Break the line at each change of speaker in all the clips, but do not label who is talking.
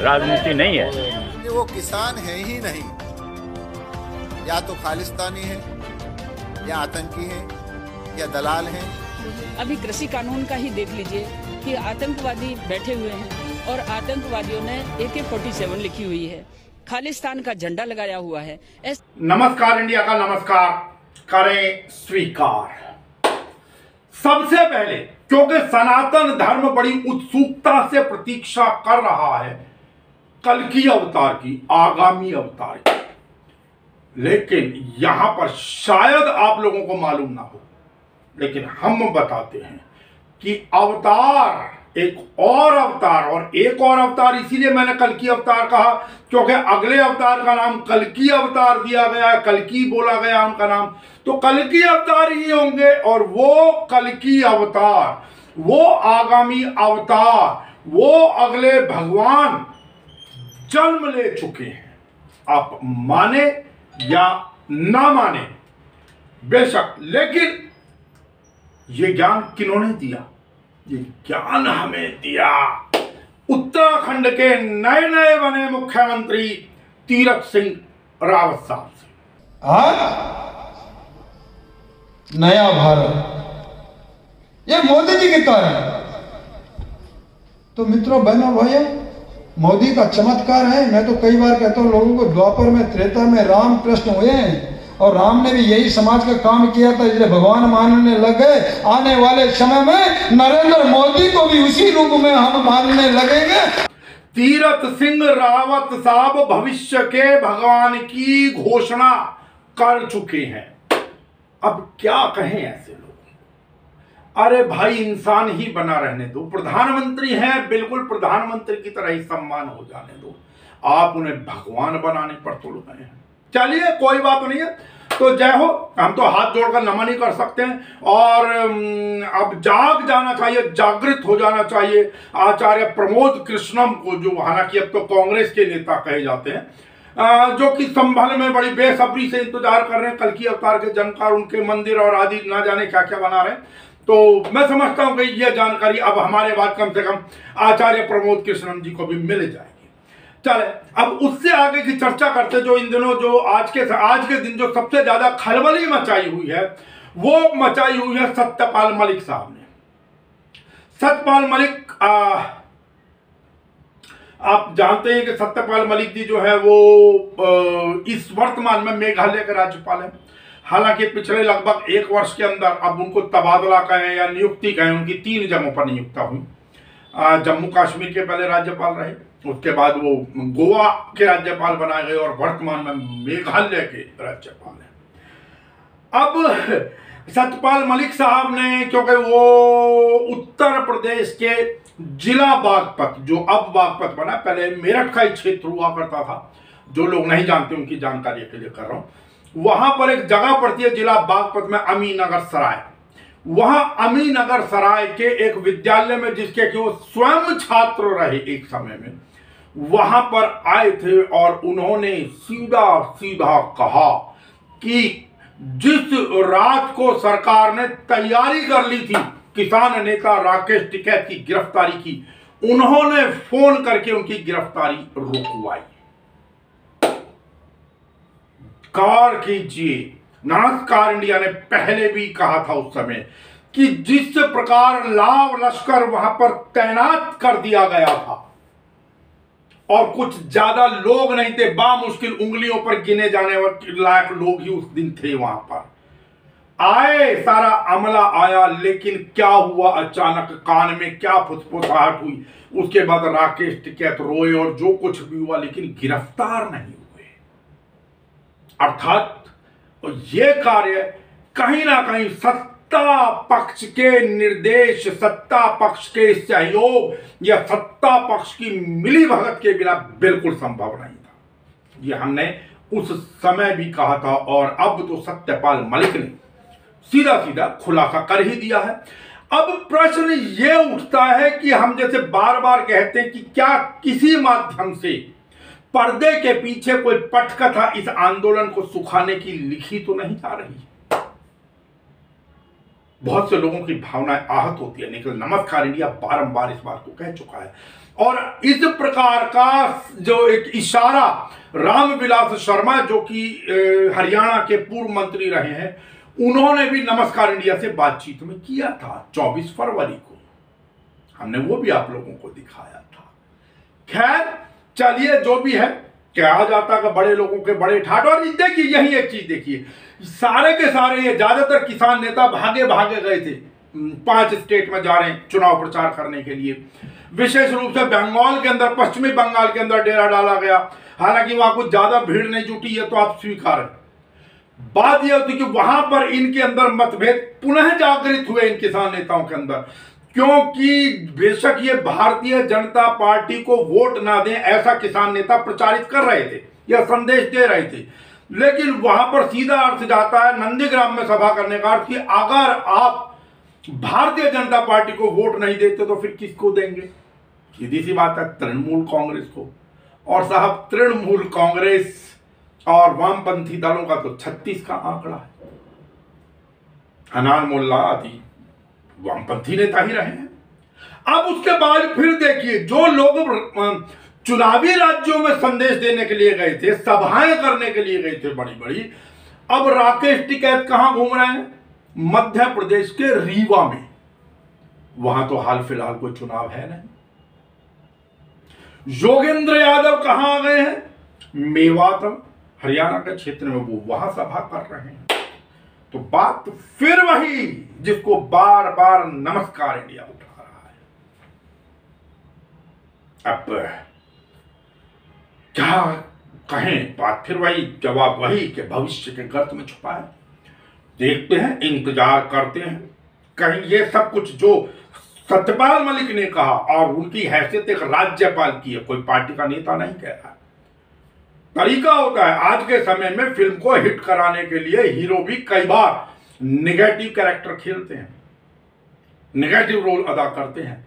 राजनीति नहीं है।
वो किसान है ही नहीं, या तो खालिस्तानी है, या आतंकी है, या दलाल है।
अभी कृषि कानून का ही देख लीजिए कि आतंकवादी बैठे हुए हैं और आतंकवादियों ने AK-47 लिखी हुई है, खालिस्तान का झंडा लगाया हुआ है।
नमस्कार इंडिया का नमस्कार करें स्वीकार। सबसे पहले क्योंकि सनातन धर्म बड़ी उत्सुकता से प्रतीक्षा कर रहा है कल्कि अवतार की, आगामी अवतार की, लेकिन यहां पर शायद आप लोगों को मालूम ना हो, लेकिन हम बताते हैं कि अवतार एक और अवतार, और एक और अवतार इसीलिए मैंने कल्कि अवतार कहा क्योंकि अगले अवतार का नाम कल्कि अवतार दिया गया है, कल्कि बोला गया उनका नाम, तो कल्कि अवतार ही होंगे। और वो कल्कि अवतार, वो आगामी अवतार, वो अगले भगवान जन्म ले चुके हैं। आप माने या ना माने बेशक, लेकिन ये ज्ञान किन्होंने दिया? ये ज्ञान हमें दिया उत्तराखंड के नए नए बने मुख्यमंत्री तीरथ सिंह रावत साहब से।
आज नया भारत ये मोदी जी के कारण। तो मित्रों, बहनों, भाइयों, मोदी का चमत्कार है। मैं तो कई बार कहता हूं लोगों को, द्वापर में, त्रेता में राम कृष्ण हुए हैं और राम ने भी यही समाज का काम किया था, इसलिए भगवान मानने लग गए। आने वाले समय में नरेंद्र मोदी को भी उसी रूप में हम मानने लगेंगे।
तीरथ सिंह रावत साहब भविष्य के भगवान की घोषणा कर चुके हैं। अब क्या कहें ऐसे लोग? अरे भाई, इंसान ही बना रहने दो, प्रधानमंत्री हैं, बिल्कुल प्रधानमंत्री की तरह ही सम्मान हो जाने दो। आप उन्हें भगवान बनाने पर तुल गए हैं। चलिए, कोई बात नहीं है, तो जय हो। हम तो हाथ जोड़कर नमन ही कर सकते हैं, और अब जाग जाना चाहिए, जागृत हो जाना चाहिए आचार्य प्रमोद कृष्णम को, जो हालांकि अब तो कांग्रेस के नेता कहे जाते हैं, जो कि संभल में बड़ी बेसब्री से इंतजार कर रहे हैं कल्कि अवतार के जनकार, उनके मंदिर और आदि ना जाने क्या क्या बना रहे हैं। तो मैं समझता हूं कि यह जानकारी अब हमारे बाद कम से कम आचार्य प्रमोद कृष्णम जी को भी मिल जाएगी। चले, अब उससे आगे की चर्चा करते, जो इन दिनों जो आज के दिन जो सबसे ज्यादा खलबली मचाई हुई है, वो मचाई हुई है सत्यपाल मलिक साहब ने। सत्यपाल मलिक, आप जानते हैं कि सत्यपाल मलिक जी जो है वो इस वर्तमान में मेघालय के राज्यपाल हैं। हालांकि पिछले लगभग 1 वर्ष के अंदर अब उनको तबादला कहें या नियुक्ति कहें, उनकी 3 जगहों पर नियुक्ति हुई। जम्मू कश्मीर के पहले राज्यपाल रहे, उसके बाद वो गोवा के राज्यपाल बनाए गए, और वर्तमान में मेघालय के राज्यपाल हैं। अब सत्यपाल मलिक साहब ने, क्योंकि वो उत्तर प्रदेश के जिला बागपत, जो अब बागपत बना, पहले मेरठ का ही क्षेत्र हुआ करता था, जो लोग नहीं जानते उनकी जानकारी के लिए कर रहा हूं, वहां पर एक जगह पड़ती है जिला बागपत में, अमीनगर सराय। वहां अमीनगर सराय के एक विद्यालय में, जिसके कि वो स्वयं छात्र रहे एक समय में, वहां पर आए थे और उन्होंने सीधा सीधा कहा कि जिस रात को सरकार ने तैयारी कर ली थी किसान नेता राकेश टिकैत की गिरफ्तारी की, उन्होंने फोन करके उनकी गिरफ्तारी रुकवाई। कार कीजिए, नमस्कार इंडिया ने पहले भी कहा था उस समय कि जिस प्रकार लाव लश्कर वहां पर तैनात कर दिया गया था, और कुछ ज्यादा लोग नहीं थे, बामुश्किल उंगलियों पर गिने जाने लायक लोग ही उस दिन थे वहां पर। आए, सारा अमला आया, लेकिन क्या हुआ, अचानक कान में क्या फुसफुसाहट हुई, उसके बाद राकेश टिकैत रोए और जो कुछ भी हुआ, लेकिन गिरफ्तार नहीं हुए। अर्थात ये कार्य कहीं ना कहीं सत्ता पक्ष के निर्देश, सत्ता पक्ष के सहयोग या सत्ता पक्ष की मिलीभगत के बिना बिल्कुल संभव नहीं था। ये हमने उस समय भी कहा था, और अब तो सत्यपाल मलिक ने सीधा सीधा खुलासा कर ही दिया है। अब प्रश्न ये उठता है कि हम जैसे बार बार कहते हैं कि क्या किसी माध्यम से पर्दे के पीछे कोई पटकथा इस आंदोलन को सुखाने की लिखी तो नहीं जा रही? बहुत से लोगों की भावनाएं आहत होती है, लेकिन नमस्कार इंडिया बारंबार इस बात को कह चुका है। और इस प्रकार का जो एक इशारा रामविलास शर्मा, जो कि हरियाणा के पूर्व मंत्री रहे हैं, उन्होंने भी नमस्कार इंडिया से बातचीत में किया था 24 फरवरी को। हमने वो भी आप लोगों को दिखाया था। खैर चलिए, जो भी है, कहा जाता कि बड़े लोगों के बड़े ठाट। और देखिए, यही एक चीज देखिए, सारे के सारे ये ज्यादातर किसान नेता भागे भागे गए थे, 5 स्टेट में जा रहे हैं चुनाव प्रचार करने के लिए। विशेष रूप से बंगाल के अंदर, पश्चिमी बंगाल के अंदर डेरा डाला गया। हालांकि वहां कुछ ज्यादा भीड़ नहीं जुटी है, तो आप स्वीकार है। बात यह होती कि वहां पर इनके अंदर मतभेद पुनः जागृत हुए इन किसान नेताओं के अंदर, क्योंकि बेशक ये भारतीय जनता पार्टी को वोट ना दें ऐसा किसान नेता प्रचारित कर रहे थे या संदेश दे रहे थे, लेकिन वहां पर सीधा अर्थ जाता है नंदीग्राम में सभा करने का अर्थ कि अगर आप भारतीय जनता पार्टी को वोट नहीं देते तो फिर किसको देंगे? सीधी सी बात है, तृणमूल कांग्रेस को। और साहब, तृणमूल कांग्रेस और वामपंथी दलों का तो 36 का आंकड़ा है। हनान मोल्ला आदि वामपंथी नेता ही रहे हैं। अब उसके बाद फिर देखिए, जो लोग चुनावी राज्यों में संदेश देने के लिए गए थे, सभाएं करने के लिए गए थे बड़ी बड़ी, अब राकेश टिकैत कहां घूम रहे हैं? मध्य प्रदेश के रीवा में। वहां तो हाल फिलहाल कोई चुनाव है नहीं। योगेंद्र यादव कहां आ गए हैं? मेवात, हरियाणा के क्षेत्र में, वो वहां सभा कर रहे हैं। तो बात फिर वही जिसको बार बार नमस्कार इंडिया उठा रहा है। अब क्या कहें, बात फिर वही, जवाब वही कि भविष्य के गर्त में छुपा है। देखते हैं, इंतजार करते हैं, कहीं ये सब कुछ जो सत्यपाल मलिक ने कहा, और उनकी हैसियत एक राज्यपाल की है, कोई पार्टी का नेता नहीं कह रहा। तरीका होता है आज के समय में फिल्म को हिट कराने के लिए, हीरो भी कई बार नेगेटिव कैरेक्टर खेलते हैं, नेगेटिव रोल अदा करते हैं।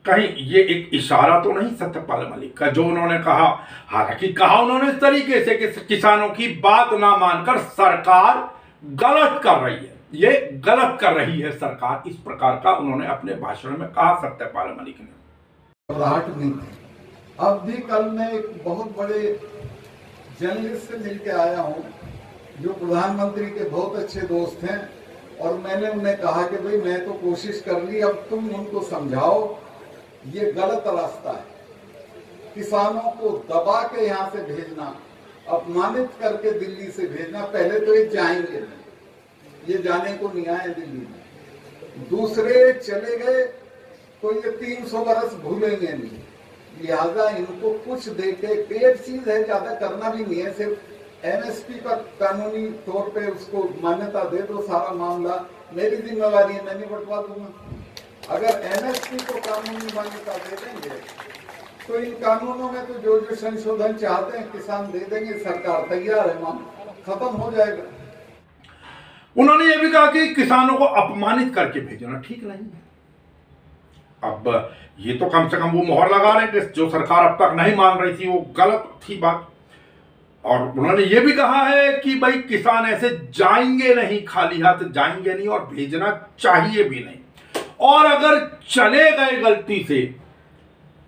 कहीं ये एक इशारा तो नहीं सत्यपाल मलिक का, जो उन्होंने कहा? हालांकि कहा उन्होंने इस तरीके से कि किसानों की बात ना मानकर सरकार गलत कर रही है, ये गलत कर रही है सरकार, इस प्रकार का उन्होंने अपने भाषण में कहा सत्यपाल मलिक ने।
घबराहट नहीं थी। अब भी कल मैं एक बहुत बड़े जर्नलिस्ट से मिलकर आया हूं, जो प्रधानमंत्री के बहुत अच्छे दोस्त हैं, और मैंने उन्हें कहा कि भाई मैं तो कोशिश कर ली, अब तुम उनको समझाओ ये गलत रास्ता है। किसानों को दबा के यहाँ से भेजना, अपमानित करके दिल्ली से भेजना, पहले तो ये जाएंगे नहीं, ये जाने को नहीं आए दिल्ली में। दूसरे चले गए तो ये 300 बरस भूलेंगे नहीं, लिहाजा इनको कुछ देके, पेड चीज है, ज्यादा करना भी नहीं है, सिर्फ एमएसपी का कानूनी तौर पे उसको मान्यता दे दो, सारा मामला मेरी जिम्मेवारी है, मैं नहीं बंटवा दूंगा। अगर एमएसपी को कानूनी मान्यता दे देंगे तो इन कानूनों में तो जो जो संशोधन चाहते हैं किसान दे देंगे, सरकार तैयार है, मामला खत्म हो जाएगा।
उन्होंने ये भी कहा कि किसानों को अपमानित करके भेजना ठीक नहीं है। अब ये तो कम से कम वो मोहर लगा रहे हैं कि जो सरकार अब तक नहीं मान रही थी वो गलत थी बात। और उन्होंने ये भी कहा है कि भाई किसान ऐसे जाएंगे नहीं, खाली हाथ जाएंगे नहीं, और भेजना चाहिए भी नहीं, और अगर चले गए गलती से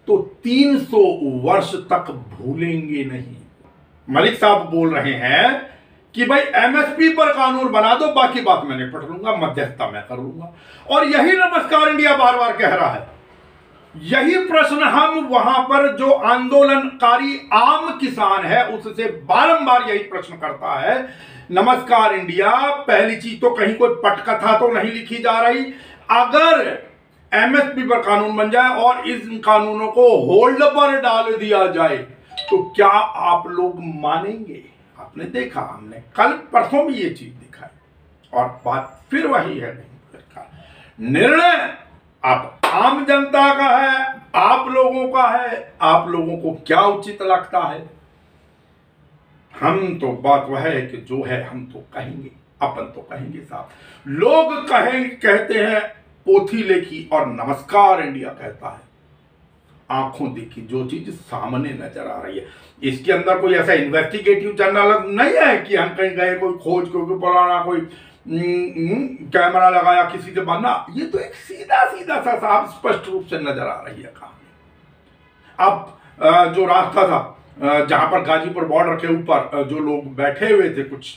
तो 300 वर्ष तक भूलेंगे नहीं। मलिक साहब बोल रहे हैं कि भाई एमएसपी पर कानून बना दो, बाकी बात मैं निपट लूंगा, मध्यस्थता मैं कर लूंगा। और यही नमस्कार इंडिया बार बार कह रहा है। यही प्रश्न हम वहां पर जो आंदोलनकारी आम किसान है उससे बारंबार यही प्रश्न करता है। नमस्कार इंडिया, पहली चीज तो कहीं कोई पटकथा तो नहीं लिखी जा रही। अगर एमएसपी पर कानून बन जाए और इन कानूनों को होल्ड पर डाल दिया जाए तो क्या आप लोग मानेंगे? आपने देखा, हमने कल परसों भी ये चीज दिखाई, और बात फिर वही है। निर्णय आप आम जनता का है, आप लोगों का है, आप लोगों को क्या उचित लगता है। हम तो बात वह है कि जो है हम तो कहेंगे, अपन तो कहेंगे साहब। लोग कहते हैं पोथी लेखी और नमस्कार इंडिया कहता है आंखों देखी, जो चीज सामने नजर आ रही है। इसके अंदर कोई ऐसा इन्वेस्टिगेटिव जर्नल नहीं है कि हम कहीं गए कोई खोज, क्योंकि पुराना कोई कैमरा लगाया, किसी से बनना, ये तो एक सीधा सीधा सा साफ स्पष्ट रूप से नजर आ रही है कहानी। अब जो रास्ता था जहां पर गाजीपुर बॉर्डर के ऊपर जो लोग बैठे हुए थे कुछ,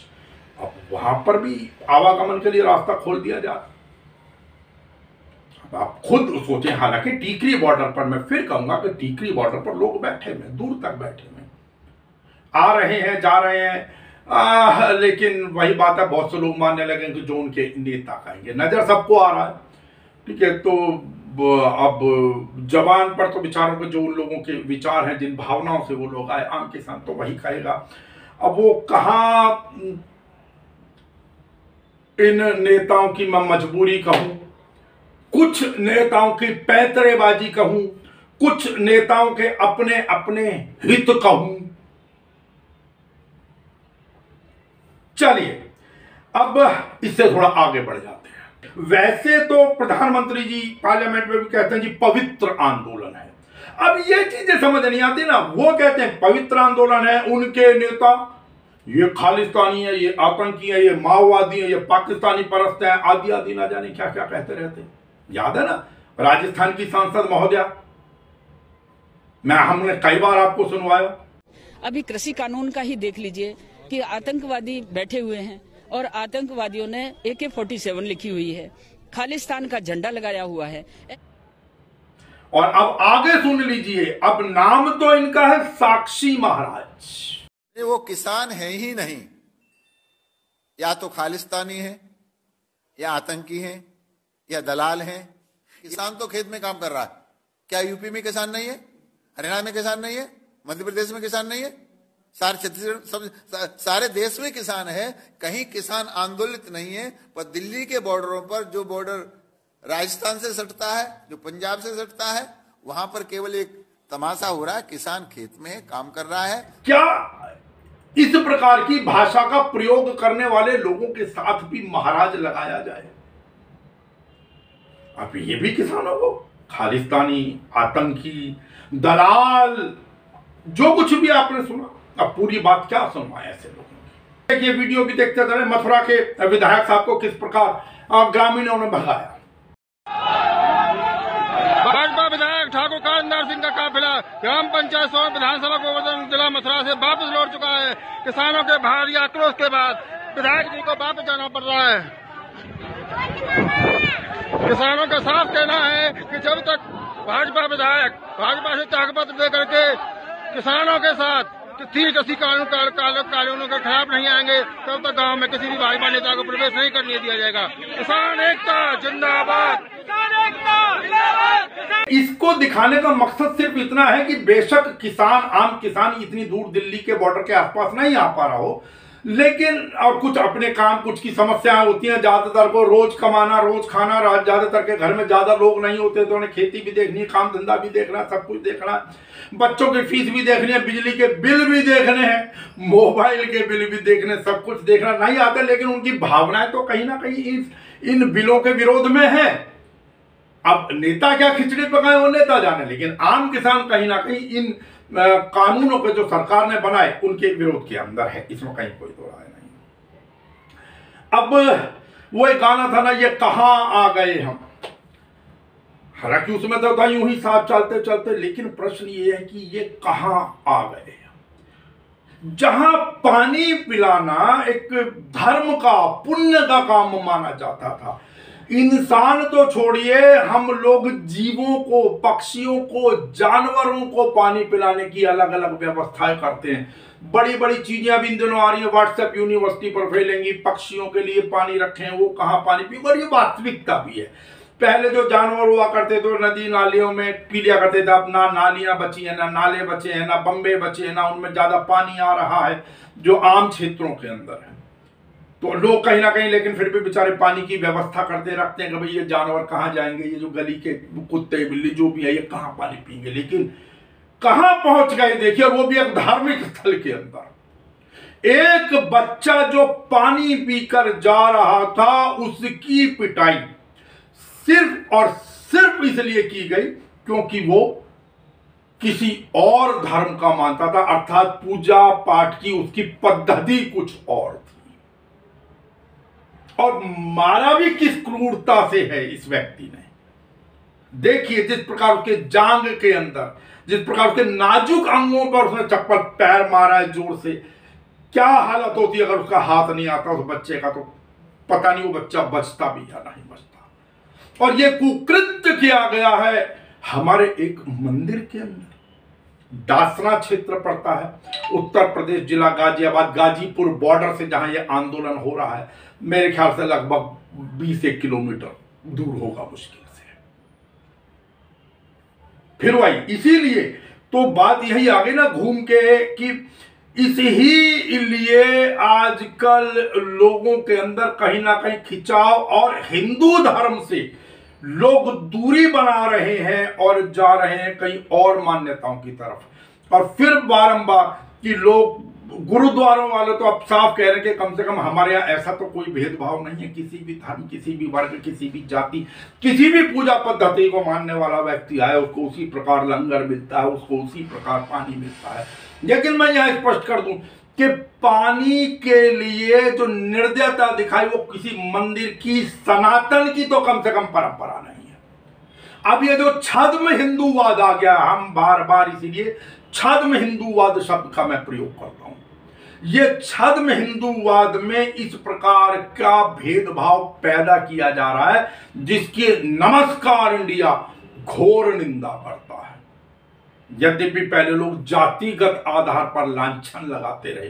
अब वहां पर भी आवागमन के लिए रास्ता खोल दिया जा। अब आप खुद सोचें, हालांकि टीकरी बॉर्डर पर, मैं फिर कहूंगा कि टीकरी बॉर्डर पर लोग बैठे हुए, दूर तक बैठे हुए, आ रहे हैं, जा रहे हैं, लेकिन वही बात है, बहुत से लोग मानने लगे कि जो उनके नेता कहेंगे, नजर सबको आ रहा है, ठीक है। तो अब जबान पर तो विचारों के जो उन लोगों के विचार हैं, जिन भावनाओं से वो लोग आए, आम किसान तो वही कहेगा। अब वो कहाँ इन नेताओं की मैं मजबूरी कहूं, कुछ नेताओं की पैतरेबाजी कहूं, कुछ नेताओं के अपने अपने हित कहूं। चलिए अब इससे थोड़ा आगे बढ़ जाते हैं। वैसे तो प्रधानमंत्री जी पार्लियामेंट में भी कहते हैं जी पवित्र आंदोलन है। अब ये चीजें समझ नहीं आती ना, वो कहते हैं पवित्र आंदोलन है, उनके नेता ये खालिस्तानी है, ये आतंकी है, ये माओवादी है, ये पाकिस्तानी परस्त है, आदि आदि ना जाने क्या क्या कहते रहते हैं। याद है ना राजस्थान की सांसद महोदया, हमने कई बार आपको सुनवाया।
अभी कृषि कानून का ही देख लीजिए कि आतंकवादी बैठे हुए हैं और आतंकवादियों ने AK-47 लिखी हुई है, खालिस्तान का झंडा लगाया हुआ है।
और अब आगे सुन लीजिए, अब नाम तो इनका है साक्षी महाराज।
वो किसान है ही नहीं, या तो खालिस्तानी है, या आतंकी है, या दलाल है। किसान तो खेत में काम कर रहा है। क्या यूपी में किसान नहीं है? हरियाणा में किसान नहीं है? मध्य प्रदेश में किसान नहीं है? सारे छत्तीसगढ़, सारे देश में किसान है। कहीं किसान आंदोलित नहीं है। पर दिल्ली के बॉर्डरों पर, जो बॉर्डर राजस्थान से सटता है, जो पंजाब से सटता है, वहां पर केवल एक तमाशा हो रहा है, किसान खेत में काम कर रहा है।
क्या इस प्रकार की भाषा का प्रयोग करने वाले लोगों के साथ भी महाराज लगाया जाए? अब ये भी किसानों को खालिस्तानी, आतंकी, दलाल, जो कुछ भी आपने सुना, अब पूरी बात क्या सुनवाए ऐसे लोगों की। देखिए वीडियो भी देखते चले, मथुरा के विधायक साहब को किस प्रकार ग्रामीणों ने भगाया।
भाजपा विधायक ठाकुर कालिंदर सिंह का काफिला ग्राम पंचायत सौर विधानसभा गोवर्धन जिला मथुरा से वापस लौट चुका है। किसानों के भारी आक्रोश के बाद विधायक जी को वापस जाना पड़ रहा है। किसानों का साफ कहना है कि जब तक भाजपा विधायक भाजपा से त्यागपत्र दे करके किसानों के साथ किसी कानूनों के खिलाफ नहीं आएंगे, तब तक गांव में किसी भी भाजपा नेता को प्रवेश नहीं करने दिया जाएगा। किसान एकता जिंदाबाद।
इसको दिखाने का मकसद सिर्फ इतना है कि बेशक किसान, आम किसान इतनी दूर दिल्ली के बॉर्डर के आसपास नहीं आ पा रहा हो, लेकिन और कुछ अपने काम, कुछ की समस्याएं होती हैं। ज्यादातर को रोज कमाना, रोज खाना, ज्यादातर के घर में ज्यादा लोग नहीं होते, तो उन्हें खेती भी देखनी है, काम धंधा भी देखना, सब कुछ देखना, बच्चों की फीस भी देखनी है, बिजली के बिल भी देखने हैं, मोबाइल के बिल भी देखने, सब कुछ देखना नहीं आता। लेकिन उनकी भावनाएं तो कहीं ना कहीं इन बिलों के विरोध में है। अब नेता क्या खिचड़ी पकाए वो नेता जाने, लेकिन आम किसान कहीं ना कहीं इन कानूनों के जो सरकार ने बनाए उनके विरोध के अंदर है, इसमें कहीं कोई दो राय नहीं। अब वो एक गाना था ना, ये कहां आ गए हम, हालांकि उसमें तो था यूं ही साथ चलते चलते, लेकिन प्रश्न ये है कि ये कहां आ गए हम, जहां पानी पिलाना एक धर्म का, पुण्य का काम माना जाता था। इंसान तो छोड़िए, हम लोग जीवों को, पक्षियों को, जानवरों को पानी पिलाने की अलग अलग व्यवस्थाएं करते हैं। बड़ी बड़ी चीजें अभी इन दिनों आ रही है, व्हाट्सएप यूनिवर्सिटी पर फैलेंगी, पक्षियों के लिए पानी रखें, वो कहाँ पानी पी, और ये वास्तविकता भी है। पहले जो जानवर हुआ करते थे नदी नालियों में पी लिया करते थे, अब ना नालियां बची है, ना नाले बचे हैं, ना बम्बे बचे हैं, ना उनमें ज्यादा पानी आ रहा है जो आम क्षेत्रों के अंदर है। तो लोग कहीं ना कहीं लेकिन फिर भी बेचारे पानी की व्यवस्था करते रखते हैं कि भाई ये जानवर कहाँ जाएंगे, ये जो गली के कुत्ते बिल्ली जो भी है ये कहाँ पानी पीएंगे, लेकिन कहाँ पहुंच गए देखिए, और वो भी एक धार्मिक स्थल के अंदर। एक बच्चा जो पानी पीकर जा रहा था, उसकी पिटाई सिर्फ और सिर्फ इसलिए की गई क्योंकि वो किसी और धर्म का मानता था, अर्थात पूजा पाठ की उसकी पद्धति कुछ और थी। और मारा भी किस क्रूरता से है इस व्यक्ति ने। देखिए जिस प्रकार उसके जांग के अंदर, जिस प्रकार उसके नाजुक अंगों पर उसने चप्पल पैर मारा है जोर से, क्या हालत होती अगर उसका हाथ नहीं आता उस बच्चे का, तो पता नहीं वो बच्चा बचता भी या नहीं बचता। और ये कुकृत्य किया गया है हमारे एक मंदिर के अंदर। दासना क्षेत्र पड़ता है, उत्तर प्रदेश जिला गाजियाबाद, गाजीपुर बॉर्डर से जहां ये आंदोलन हो रहा है, मेरे ख्याल से लगभग 20 किलोमीटर दूर होगा मुश्किल से। फिर वही, इसीलिए तो बात यही आ गई ना घूम के कि इसी लिए आजकल लोगों के अंदर कहीं ना कहीं खिंचाव और हिंदू धर्म से लोग दूरी बना रहे हैं और जा रहे हैं कई और मान्यताओं की तरफ। और फिर बारंबार कि लोग, गुरुद्वारों वाले तो अब साफ कह रहे हैं कि कम से कम हमारे यहाँ ऐसा तो कोई भेदभाव नहीं है, किसी भी धर्म, किसी भी वर्ग, किसी भी जाति, किसी भी पूजा पद्धति को मानने वाला व्यक्ति आए उसको उसी प्रकार लंगर मिलता है, उसको उसी प्रकार पानी मिलता है। लेकिन मैं यह स्पष्ट कर दूं कि पानी के लिए जो निर्दयता दिखाई वो किसी मंदिर की, सनातन की तो कम से कम परंपरा नहीं है। अब ये जो छद्म हिंदूवाद आ गया, हम बार बार इसीलिए छद्म हिंदूवाद शब्द का मैं प्रयोग करता हूं। ये छद्म हिंदूवाद में इस प्रकार का भेदभाव पैदा किया जा रहा है जिसकी नमस्कार इंडिया घोर निंदा करता है। यद्यपि पहले लोग जातिगत आधार पर लांछन लगाते रहे,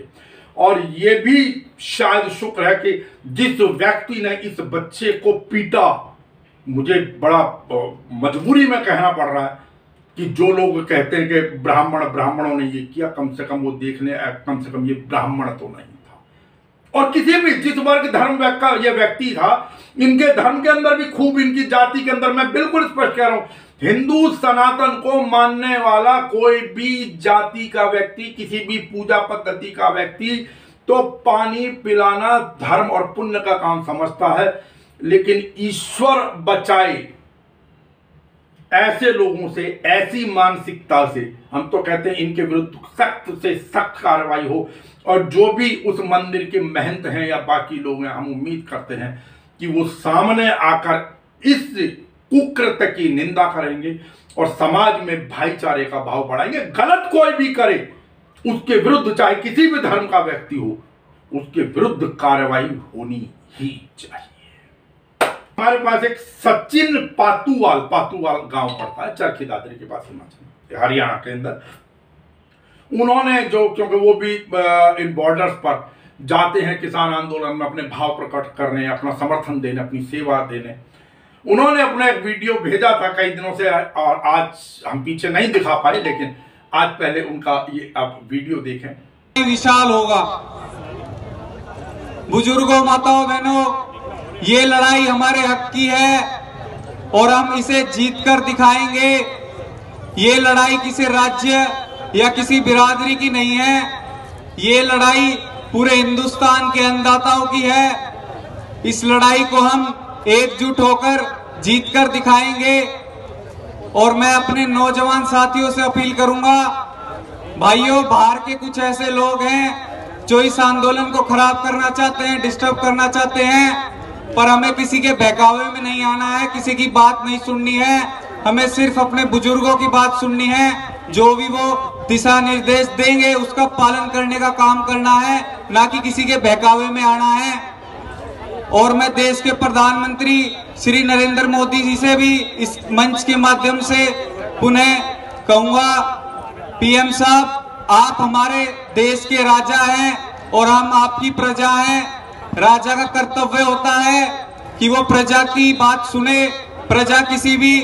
और यह भी शायद शुक्र है कि जिस व्यक्ति ने इस बच्चे को पीटा, मुझे बड़ा मजबूरी में कहना पड़ रहा है कि जो लोग कहते हैं कि ब्राह्मणों ने ये किया, कम से कम वो देखने, कम से कम ये ब्राह्मण तो नहीं था। और किसी भी जिस वर्ग धर्म का ये व्यक्ति था, इनके धर्म के अंदर भी खूब, इनकी जाति के अंदर, मैं बिल्कुल स्पष्ट कह रहा हूं, हिंदू सनातन को मानने वाला कोई भी जाति का व्यक्ति, किसी भी पूजा पद्धति का व्यक्ति तो पानी पिलाना धर्म और पुण्य का काम समझता है। लेकिन ईश्वर बचाए ऐसे लोगों से, ऐसी मानसिकता से, हम तो कहते हैं इनके विरुद्ध सख्त से सख्त कार्रवाई हो। और जो भी उस मंदिर के महंत हैं या बाकी लोग हैं, हम उम्मीद करते हैं कि वो सामने आकर इस कुकृत्य की निंदा करेंगे और समाज में भाईचारे का भाव बढ़ाएंगे। गलत कोई भी करे उसके विरुद्ध, चाहे किसी भी धर्म का व्यक्ति हो, उसके विरुद्ध कार्रवाई होनी ही चाहिए। हमारे पास एक सचिन पातूवाल गांव पड़ता है, चरखी दादरी के पास, हिमाचल हरियाणा के अंदर। उन्होंने जो, क्योंकि वो भी इन बॉर्डर्स पर जाते हैं किसान आंदोलन में अपने भाव प्रकट करने, अपना समर्थन देने, अपनी सेवा देने, उन्होंने अपना एक वीडियो भेजा था कई दिनों से, और आज हम पीछे नहीं दिखा पाए, लेकिन आज पहले उनका ये आप वीडियो देखें।
विशाल होगा। बुजुर्गों, माताओं, बहनों, ये लड़ाई हमारे हक की है और हम इसे जीत कर दिखाएंगे। ये लड़ाई किसी राज्य या किसी बिरादरी की नहीं है, ये लड़ाई पूरे हिंदुस्तान के अन्नदाताओं की है। इस लड़ाई को हम एकजुट होकर जीत कर दिखाएंगे। और मैं अपने नौजवान साथियों से अपील करूंगा, भाइयों, बाहर के कुछ ऐसे लोग हैं जो इस आंदोलन को खराब करना चाहते हैं, डिस्टर्ब करना चाहते हैं, पर हमें किसी के बहकावे में नहीं आना है, किसी की बात नहीं सुननी है। हमें सिर्फ अपने बुजुर्गों की बात सुननी है, जो भी वो दिशा निर्देश देंगे उसका पालन करने का काम करना है, ना कि किसी के बहकावे में आना है। और मैं देश के प्रधानमंत्री श्री नरेंद्र मोदी जी से भी इस मंच के माध्यम से पुनः कहूंगा, पीएम साहब, आप हमारे देश के राजा हैं और हम आपकी प्रजा हैं। राजा का कर्तव्य होता है कि वो प्रजा की बात सुने, प्रजा किसी भी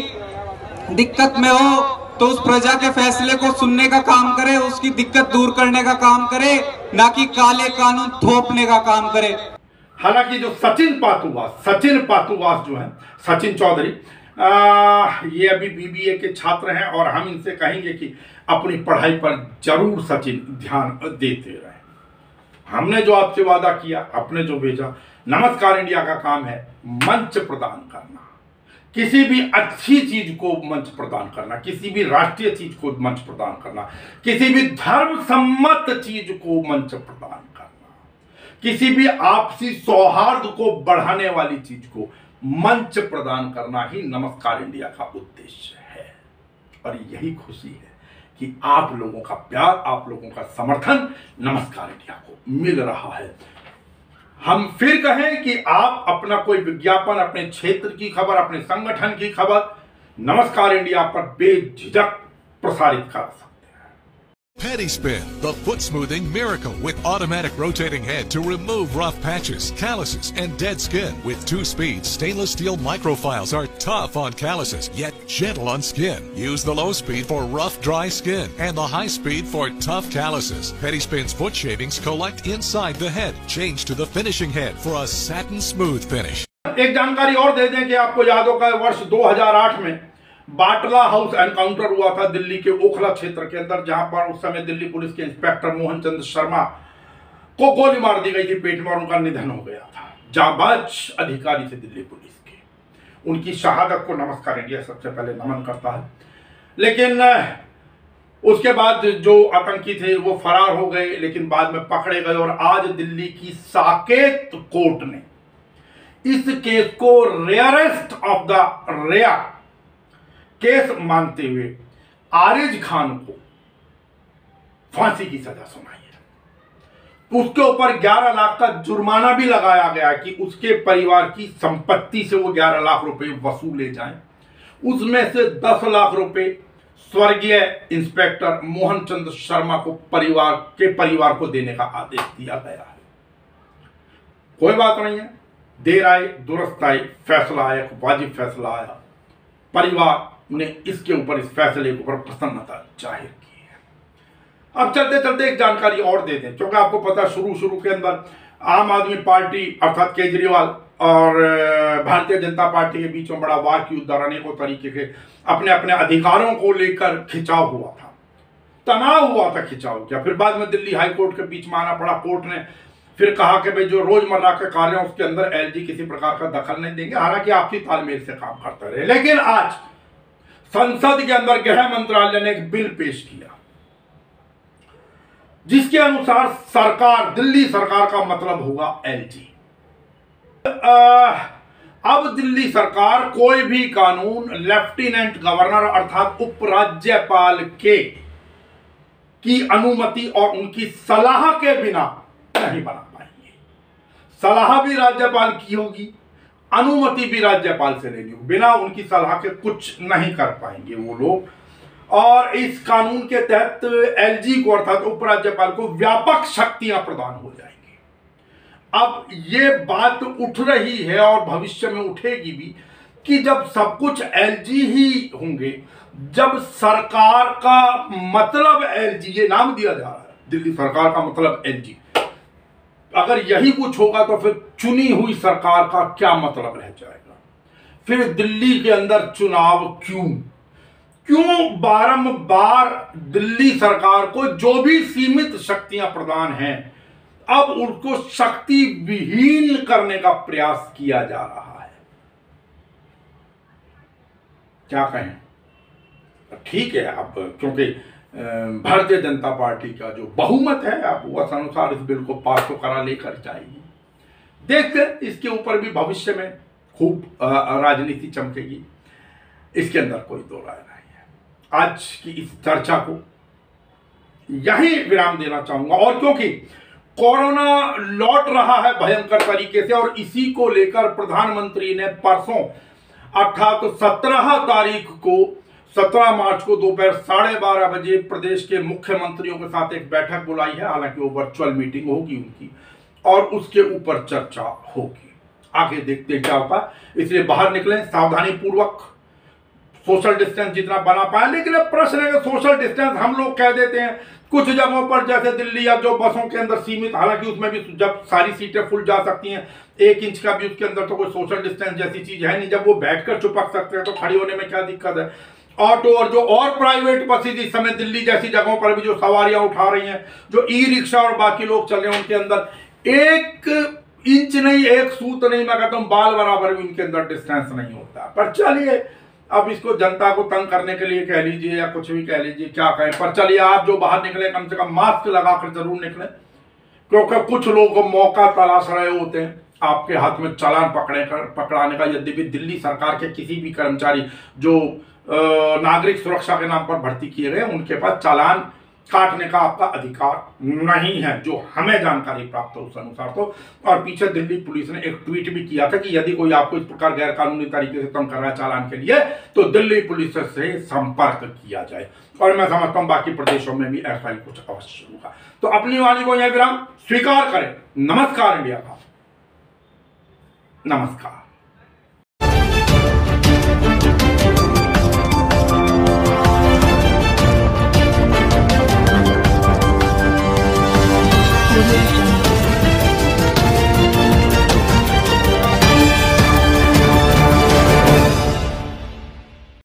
दिक्कत में हो तो उस प्रजा के फैसले को सुनने का काम करे, उसकी दिक्कत दूर करने का काम करे, ना कि काले कानून थोपने का काम करे।
हालांकि जो सचिन पातूवास जो है, सचिन चौधरी, ये अभी बीबीए के छात्र हैं और हम इनसे कहेंगे कि अपनी पढ़ाई पर जरूर सचिन ध्यान देते रहे। हमने जो आपसे वादा किया, आपने जो भेजा, नमस्कार इंडिया का काम है मंच प्रदान करना, किसी भी अच्छी चीज को मंच प्रदान करना, किसी भी राष्ट्रीय चीज को मंच प्रदान करना, किसी भी धर्म सम्मत चीज को मंच प्रदान करना, किसी भी आपसी सौहार्द को बढ़ाने वाली चीज को मंच प्रदान करना ही नमस्कार इंडिया का उद्देश्य है। और यही खुशी है कि आप लोगों का प्यार, आप लोगों का समर्थन नमस्कार इंडिया को मिल रहा है। हम फिर कहें कि आप अपना कोई विज्ञापन, अपने क्षेत्र की खबर, अपने संगठन की खबर नमस्कार इंडिया पर बेझिझक प्रसारित कर सकते हैं।
Pedi Spin, the foot smoothing miracle with automatic rotating head to remove rough patches, calluses, and dead skin. With 2 speeds, stainless steel microfiles are tough on calluses, yet gentle on skin. Use the low speed for rough, dry skin and the high speed for tough calluses. Pedi Spin's foot shavings collect inside the head. Change to the finishing head for a satin smooth finish.
एक जानकारी और दे दें कि आपको याद होगा वर्ष 2008 में बाटला हाउस एनकाउंटर हुआ था दिल्ली के ओखला क्षेत्र के अंदर, जहां पर उस समय दिल्ली पुलिस के इंस्पेक्टर मोहन चंद शर्मा को गोली मार दी गई थी पेट में और उनका निधन हो गया था। जाबाज अधिकारी थे दिल्ली पुलिस के। उनकी शहादत को नमस्कार इंडिया सबसे पहले नमन करता है। लेकिन उसके बाद जो आतंकी थे वो फरार हो गए, लेकिन बाद में पकड़े गए। और आज दिल्ली की साकेत कोर्ट ने इस केस को rarest of the rare case मानते हुए आरिज खान को फांसी की सजा सुनाई है। उसके ऊपर 11 लाख का जुर्माना भी लगाया गया कि उसके परिवार की संपत्ति से वो 11 लाख रुपए वसूले जाएं। उसमें से 10 लाख रुपए स्वर्गीय इंस्पेक्टर मोहन चंद शर्मा को परिवार को देने का आदेश दिया गया है। कोई बात नहीं है, देर आए दुरुस्त आए, फैसला आया, वाजिब फैसला आया। परिवार ने इसके ऊपर, इस फैसले के ऊपर प्रसन्नता जाहिर की है। अब चलते चलते एक जानकारी और दे दें, क्योंकि आपको पता शुरू के अंदर आम आदमी पार्टी अर्थात केजरीवाल और भारतीय जनता पार्टी के बीच में बड़ा वार की युद्ध, अनेकों तरीके के अपने अपने अधिकारों को लेकर खिंचाव हुआ था, तनाव हुआ था, खिंचाव किया। फिर बाद में दिल्ली हाई कोर्ट के बीच में आना पड़ा। कोर्ट ने फिर कहा कि भाई जो रोजमर्रा के कार्य हैं उसके अंदर एलजी किसी प्रकार का दखल नहीं देंगे, हालांकि आपसी तालमेल से काम करता रहे। लेकिन आज संसद के अंदर गृह मंत्रालय ने एक बिल पेश किया जिसके अनुसार सरकार, दिल्ली सरकार का मतलब होगा एलजी। अब दिल्ली सरकार कोई भी कानून लेफ्टिनेंट गवर्नर अर्थात उपराज्यपाल की अनुमति और उनकी सलाह के बिना नहीं बना पाएंगे। सलाह भी राज्यपाल की होगी, अनुमति भी राज्यपाल से लेनी होगी। बिना उनकी सलाह के कुछ नहीं कर पाएंगे वो लोग। और इस कानून के तहत एलजी को अर्थात उपराज्यपाल को व्यापक शक्तियां प्रदान हो जाएंगी। अब ये बात उठ रही है और भविष्य में उठेगी भी कि जब सब कुछ एलजी ही होंगे, जब सरकार का मतलब एलजी, ये नाम दिया जा रहा है दिल्ली सरकार का मतलब एलजी, अगर यही कुछ होगा तो फिर चुनी हुई सरकार का क्या मतलब रह जाएगा। फिर दिल्ली के अंदर चुनाव क्यों बारंबार दिल्ली सरकार को जो भी सीमित शक्तियां प्रदान हैं अब उनको शक्ति विहीन करने का प्रयास किया जा रहा है। क्या कहें, ठीक है। अब क्योंकि भारतीय जनता पार्टी का जो बहुमत है अब उस अनुसार इस बिल को पास तो करा लेकर जाएगी। देखते इसके ऊपर भी भविष्य में खूब राजनीति चमकेगी, इसके अंदर कोई दो राय नहीं है। आज की इस चर्चा को यहीं विराम देना चाहूंगा। और क्योंकि कोरोना लौट रहा है भयंकर तरीके से और इसी को लेकर प्रधानमंत्री ने परसों अर्थात 17 मार्च को दोपहर 12:30 बजे प्रदेश के मुख्यमंत्रियों के साथ एक बैठक बुलाई है। हालांकि वो वर्चुअल मीटिंग होगी उनकी और उसके ऊपर चर्चा होगी। आगे देखते हैं क्या होता है, इसलिए बाहर निकलें सावधानी पूर्वक, सोशल डिस्टेंस जितना बना पाए। लेकिन अब प्रश्न है कि सोशल डिस्टेंस हम लोग कह देते हैं, कुछ जगहों पर जैसे दिल्ली या जो बसों के अंदर सीमित, हालांकि उसमें भी जब सारी सीटें फुल जा सकती हैं 1 इंच का भी उसके अंदर तो कोई सोशल डिस्टेंस जैसी चीज है नहीं। जब वो बैठकर चिपक सकते हैं तो खड़ी होने में क्या दिक्कत है। ऑटो और जो और प्राइवेट बसेज इस समय दिल्ली जैसी जगहों पर भी जो सवारियां उठा रही हैं, जो ई रिक्शा और बाकी लोग चल रहे हैं, उनके अंदर 1 इंच नहीं, 1 सूत नहीं, मैं कहता हूं बाल बराबर भी उनके अंदर डिस्टेंस नहीं होता। पर चलिए, अब इसको जनता को तंग करने के लिए कह लीजिए या कुछ भी कह लीजिए, क्या कहें। पर चलिए, आप जो बाहर निकले कम से कम मास्क लगाकर जरूर निकलें। क्योंकि कुछ लोग मौका तलाश रहे होते हैं आपके हाथ में चालान पकड़ाने का। यद्यपि दिल्ली सरकार के किसी भी कर्मचारी जो नागरिक सुरक्षा के नाम पर भर्ती किए गए उनके पास चालान काटने का आपका अधिकार नहीं है, जो हमें जानकारी प्राप्त हो उस अनुसार तो। और पीछे दिल्ली पुलिस ने एक ट्वीट भी किया था कि यदि कोई आपको इस प्रकार गैर कानूनी तरीके से तंग कर रहा है चालान के लिए तो दिल्ली पुलिस से संपर्क किया जाए। और मैं समझता हूं बाकी प्रदेशों में भी ऐसा ही कुछ अवश्य होगा। तो अपनी वाणी को यह विराम स्वीकार करें। नमस्कार इंडिया का, नमस्कार।